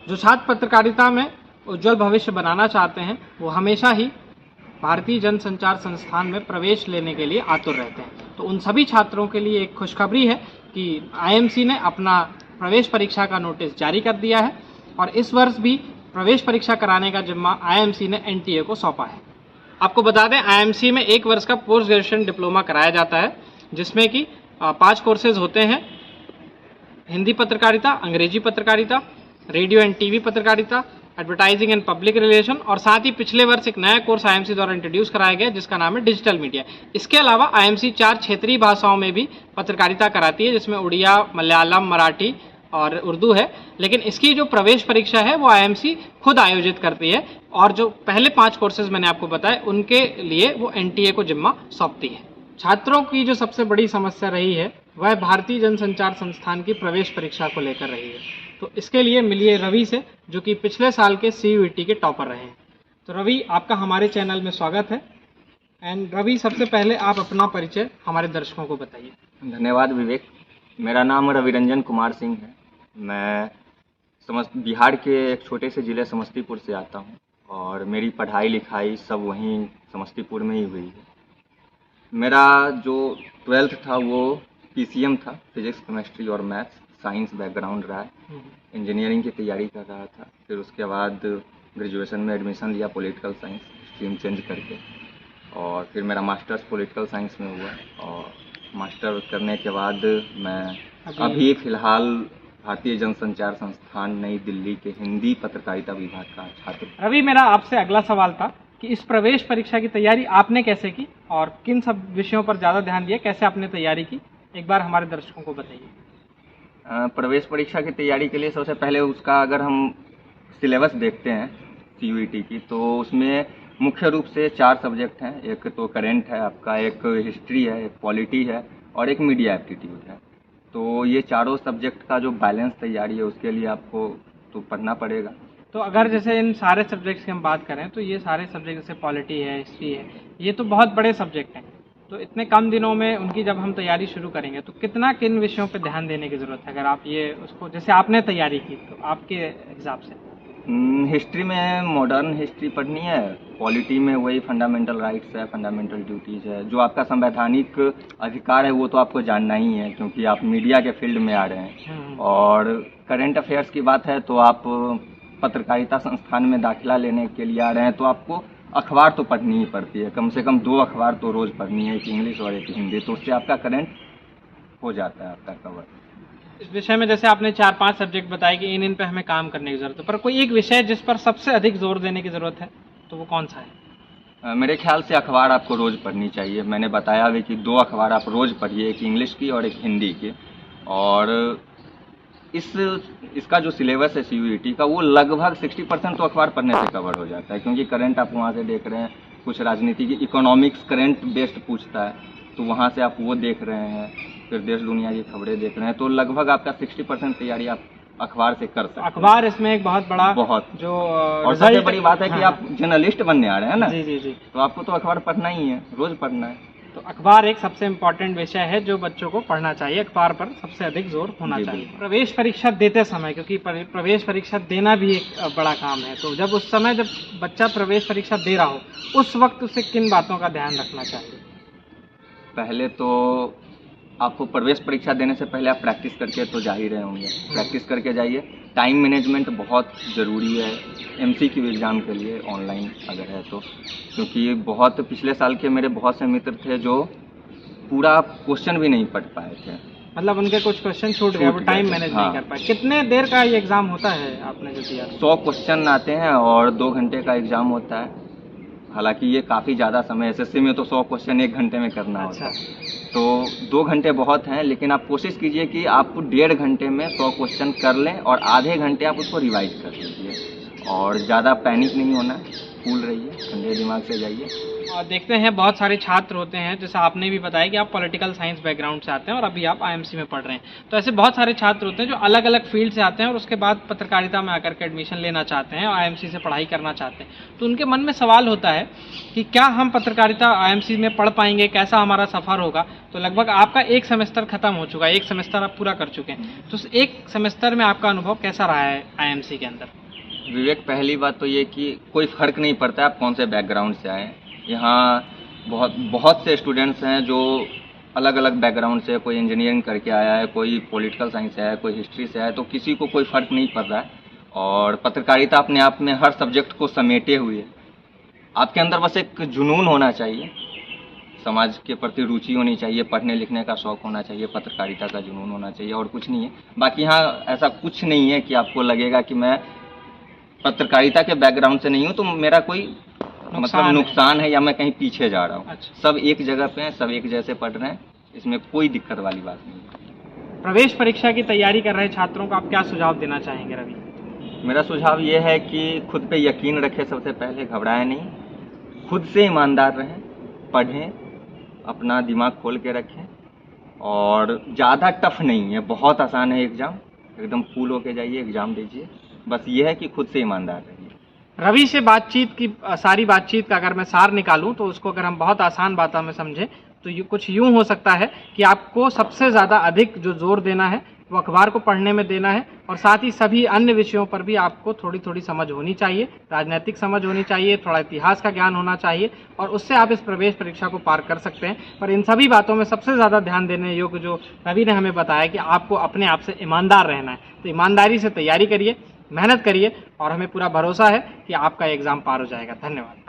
जो छात्र पत्रकारिता में उज्जवल भविष्य बनाना चाहते हैं वो हमेशा ही भारतीय जनसंचार संस्थान में प्रवेश लेने के लिए आतुर रहते हैं। तो उन सभी छात्रों के लिए एक खुशखबरी है कि आईएमसी ने अपना प्रवेश परीक्षा का नोटिस जारी कर दिया है और इस वर्ष भी प्रवेश परीक्षा कराने का जिम्मा आईएमसी ने एनटीए को सौंपा है। आपको बता दें, आईएमसी में 1 वर्ष का पोस्ट ग्रेजुएशन डिप्लोमा कराया जाता है, जिसमें कि 5 कोर्सेज होते हैं: हिंदी पत्रकारिता, अंग्रेजी पत्रकारिता, रेडियो एंड टीवी पत्रकारिता, एडवर्टाइजिंग एंड पब्लिक रिलेशन, और साथ ही पिछले वर्ष एक नया कोर्स आईएमसी द्वारा इंट्रोड्यूस कराया गया जिसका नाम है डिजिटल मीडिया। इसके अलावा आईएमसी 4 क्षेत्रीय भाषाओं में भी पत्रकारिता कराती है, जिसमें उड़िया, मलयालम, मराठी और उर्दू है। लेकिन इसकी जो प्रवेश परीक्षा है वो आईएमसी खुद आयोजित करती है और जो पहले 5 कोर्सेज मैंने आपको बताए उनके लिए वो एनटीए को जिम्मा सौंपती है। छात्रों की जो सबसे बड़ी समस्या रही है वह भारतीय जनसंचार संस्थान की प्रवेश परीक्षा को लेकर रही है। तो इसके लिए मिलिए रवि से, जो कि पिछले साल के सीयूईटी के टॉपर रहे हैं। तो रवि, आपका हमारे चैनल में स्वागत है। एंड रवि, सबसे पहले आप अपना परिचय हमारे दर्शकों को बताइए। धन्यवाद विवेक। मेरा नाम रविरंजन कुमार सिंह है। मैं बिहार के एक छोटे से ज़िले समस्तीपुर से आता हूँ और मेरी पढ़ाई लिखाई सब वहीं समस्तीपुर में ही हुई है। मेरा जो 12th था वो पीसीएम था, फिजिक्स, केमिस्ट्री और मैथ्स, साइंस बैकग्राउंड रहा है। इंजीनियरिंग की तैयारी कर रहा था। फिर उसके बाद ग्रेजुएशन में एडमिशन लिया पॉलिटिकल साइंस स्ट्रीम चेंज करके, और फिर मेरा मास्टर्स पॉलिटिकल साइंस में हुआ। और मास्टर करने के बाद मैं अभी फ़िलहाल भारतीय जनसंचार संस्थान नई दिल्ली के हिंदी पत्रकारिता विभाग का छात्र। रवि, मेरा आपसे अगला सवाल था कि इस प्रवेश परीक्षा की तैयारी आपने कैसे की और किन सब विषयों पर ज़्यादा ध्यान दिया, कैसे आपने तैयारी की, एक बार हमारे दर्शकों को बताइए। प्रवेश परीक्षा की तैयारी के लिए सबसे पहले उसका अगर हम सिलेबस देखते हैं सीयूईटी की, तो उसमें मुख्य रूप से 4 सब्जेक्ट हैं। एक तो करेंट है आपका, एक हिस्ट्री है, एक पॉलिटी है और एक मीडिया एप्टीट्यूड है। तो ये चारों सब्जेक्ट का जो बैलेंस तैयारी है उसके लिए आपको तो पढ़ना पड़ेगा। तो अगर जैसे इन सारे सब्जेक्ट्स की हम बात करें तो ये सारे सब्जेक्ट जैसे पॉलिटी है, हिस्ट्री है, ये तो बहुत बड़े सब्जेक्ट हैं। तो इतने कम दिनों में उनकी जब हम तैयारी शुरू करेंगे तो किन विषयों पर ध्यान देने की ज़रूरत है? अगर आप ये उसको जैसे आपने तैयारी की तो आपके हिसाब से। हिस्ट्री में मॉडर्न हिस्ट्री पढ़नी है, पॉलिटी में वही फंडामेंटल राइट्स है, फंडामेंटल ड्यूटीज़ है, जो आपका संवैधानिक अधिकार है वो तो आपको जानना ही है क्योंकि आप मीडिया के फील्ड में आ रहे हैं। और करेंट अफेयर्स की बात है तो आप पत्रकारिता संस्थान में दाखिला लेने के लिए आ रहे हैं तो आपको अखबार तो पढ़नी ही पड़ती है, कम से कम 2 अखबार तो रोज़ पढ़नी है, एक इंग्लिश और एक हिंदी। तो उससे आपका करेंट हो जाता है आपका कवर। इस विषय में जैसे आपने 4-5 सब्जेक्ट बताए कि इन पे हमें काम करने की ज़रूरत है, पर कोई एक विषय जिस पर सबसे अधिक जोर देने की ज़रूरत है तो वो कौन सा है? मेरे ख्याल से अखबार आपको रोज़ पढ़नी चाहिए। मैंने बताया अभी कि 2 अखबार आप रोज़ पढ़िए, एक इंग्लिश की और एक हिंदी की। और इसका जो सिलेबस है सीयूईटी का वो लगभग 60% तो अखबार पढ़ने से कवर हो जाता है, क्योंकि करंट आप वहाँ से देख रहे हैं, कुछ राजनीति की, इकोनॉमिक्स करंट बेस्ड पूछता है तो वहाँ से आप वो देख रहे हैं, फिर देश दुनिया की खबरें देख रहे हैं, तो लगभग आपका 60% तैयारी आप अखबार से कर सकते हैं। अखबार इसमें एक बहुत बड़ा जो और सबसे बड़ी बात है कि आप जर्नलिस्ट बनने आ रहे हैं ना, जी, तो आपको तो अखबार पढ़ना ही है, रोज़ पढ़ना है। तो अखबार एक सबसे इम्पोर्टेंट विषय है जो बच्चों को पढ़ना चाहिए, अखबार पर सबसे अधिक जोर होना चाहिए। प्रवेश परीक्षा देते समय, क्योंकि प्रवेश परीक्षा देना भी एक बड़ा काम है, तो जब उस समय जब बच्चा प्रवेश परीक्षा दे रहा हो उस वक्त उसे किन बातों का ध्यान रखना चाहिए? पहले तो आपको प्रवेश परीक्षा देने से पहले आप प्रैक्टिस करके तो जा ही रहे होंगे, प्रैक्टिस करके जाइए। टाइम मैनेजमेंट बहुत ज़रूरी है एमसीक्यू एग्ज़ाम के लिए, ऑनलाइन अगर है तो, क्योंकि बहुत पिछले साल के मेरे बहुत से मित्र थे जो पूरा क्वेश्चन भी नहीं पढ़ पाए थे, मतलब उनके कुछ क्वेश्चन छूट गए, वो टाइम मैनेज नहीं कर पाए। कितने देर का ये एग्ज़ाम होता है आपने जो दिया? 100 क्वेश्चन आते हैं और 2 घंटे का एग्ज़ाम होता है। हालांकि ये काफ़ी ज़्यादा समय, एसएससी में तो 100 क्वेश्चन 1 घंटे में करना होता है, तो 2 घंटे बहुत हैं, लेकिन आप कोशिश कीजिए कि आप 1.5 घंटे में 100 क्वेश्चन कर लें और आधे घंटे आप उसको रिवाइज कर लीजिए। और ज़्यादा पैनिक नहीं होना, कूल रहिए, ठंडे दिमाग से जाइए। और देखते हैं बहुत सारे छात्र होते हैं, जैसे आपने भी बताया कि आप पॉलिटिकल साइंस बैकग्राउंड से आते हैं और अभी आप आईएमसी में पढ़ रहे हैं, तो ऐसे बहुत सारे छात्र होते हैं जो अलग अलग फील्ड से आते हैं और उसके बाद पत्रकारिता में आकर के एडमिशन लेना चाहते हैं और आईएमसी से पढ़ाई करना चाहते हैं। तो उनके मन में सवाल होता है कि क्या हम पत्रकारिता आईएमसी में पढ़ पाएंगे, कैसा हमारा सफ़र होगा। तो लगभग आपका 1 सेमेस्टर खत्म हो चुका है, 1 सेमेस्टर आप पूरा कर चुके हैं, तो 1 सेमेस्टर में आपका अनुभव कैसा रहा है आईएमसी के अंदर? विवेक, पहली बात तो ये कि कोई फ़र्क नहीं पड़ता आप कौन से बैकग्राउंड से आए हैं। यहाँ बहुत बहुत से स्टूडेंट्स हैं जो अलग अलग बैकग्राउंड से, कोई इंजीनियरिंग करके आया है, कोई पॉलिटिकल साइंस से आया है, कोई हिस्ट्री से आया है, तो किसी को कोई फ़र्क नहीं पड़ रहा है। और पत्रकारिता अपने आप में हर सब्जेक्ट को समेटे हुए है। आपके अंदर बस एक जुनून होना चाहिए, समाज के प्रति रुचि होनी चाहिए, पढ़ने लिखने का शौक़ होना चाहिए, पत्रकारिता का जुनून होना चाहिए, और कुछ नहीं है। बाकी यहाँ ऐसा कुछ नहीं है कि आपको लगेगा कि मैं पत्रकारिता के बैकग्राउंड से नहीं हूँ तो मेरा कोई मतलब नुकसान है या मैं कहीं पीछे जा रहा हूँ। अच्छा। सब एक जगह पे हैं, सब एक जैसे पढ़ रहे हैं, इसमें कोई दिक्कत वाली बात नहीं है। प्रवेश परीक्षा की तैयारी कर रहे छात्रों को आप क्या सुझाव देना चाहेंगे रवि? मेरा सुझाव ये है कि खुद पे यकीन रखें, सबसे पहले घबराएं नहीं, खुद से ईमानदार रहें, पढ़ें, अपना दिमाग खोल के रखें, और ज़्यादा टफ नहीं है, बहुत आसान है एग्ज़ाम, एकदम कूल होके जाइए, एग्ज़ाम दीजिए। बस ये है कि खुद से ईमानदार रहिए। रवि से बातचीत की सारी बातचीत का अगर मैं सार निकालूं तो उसको अगर हम बहुत आसान बातों में समझें तो कुछ यूं हो सकता है कि आपको सबसे ज़्यादा अधिक जो जोर देना है वो अखबार को पढ़ने में देना है, और साथ ही सभी अन्य विषयों पर भी आपको थोड़ी थोड़ी समझ होनी चाहिए, राजनीतिक समझ होनी चाहिए, थोड़ा इतिहास का ज्ञान होना चाहिए, और उससे आप इस प्रवेश परीक्षा को पार कर सकते हैं। पर इन सभी बातों में सबसे ज़्यादा ध्यान देने योग्य जो रवि ने हमें बताया कि आपको अपने आप से ईमानदार रहना है। तो ईमानदारी से तैयारी करिए, मेहनत करिए, और हमें पूरा भरोसा है कि आपका एग्ज़ाम पार हो जाएगा। धन्यवाद।